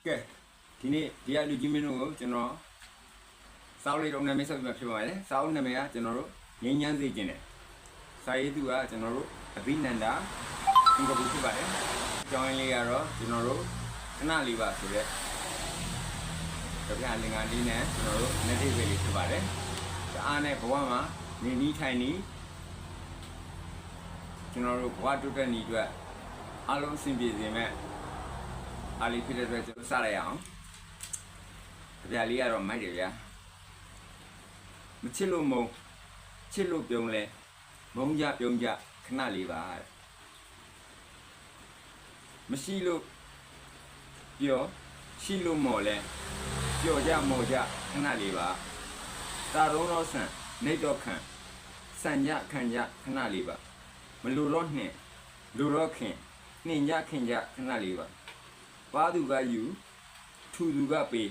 ကဲဒီနေ့ဒီအလူကြီးမင်းတို့ကိုကျွန်တော်စောက်လေးတော့နာမည်ဆက်ပြဖြစ်ပါမယ်စောက်နာမည်ကကျွန်တော်တို့ငင်းညမ်းစေခြင်းတယ်စာရေးသူကကျွန်တော်တို့အဘိနန္ဒာဒီကဘူးဖြစ်ပါတယ်ကျောင်းရင်းလေးကတော့ကျွန်တော်တို့ခဏလေးပါဆိုတဲ့တပြားလင်္ကာလေးနဲ့ကျွန်တော်တို့နေတိပဲလေးဖြစ်ပါတယ်တအားနဲ့ဘဝမှာနေနီးထိုင်နီးကျွန်တော်တို့ဘဝတုတ်တဲ့နေအတွက်အားလုံးအဆင်ပြေစေမဲ့အားလေးဖြစ်တဲ့အတွက်ကျွန်တော်စရရအောင်တပြားလေးကတော့မိုက်တယ်ဗျာမချစ်လို့မုံချစ်လို့ပြုံးလဲမုံကြပြုံးကြခဏလေးပါမရှိလို့ပြောရှိလို့မော်လဲပြောကြမော်ကြခဏလေးပါတာရုံးတော့ဆန်နေတော့ခံစံကြခံကြခဏလေးပါမလူတော့နှင်လူတော့ခင်နှင်ကြခင်ကြခဏလေးပါပါသူကယူထူသူကပေး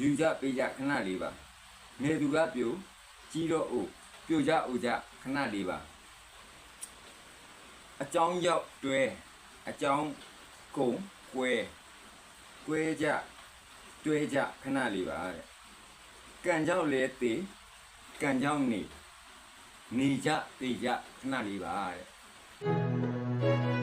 ယူကြပေးကြခဏလေးပါငယ်သူကပြိုကြီးတော့အိုပြိုကြအိုကြခဏလေးပါအကြောင်းရောက်တွဲအကြောင်းကုန်ကွဲကြတွဲကြခဏလေးပါတဲ့ကံကြောက်လဲသေးကံကြောက်နေကြသေးကြခဏလေးပါတဲ့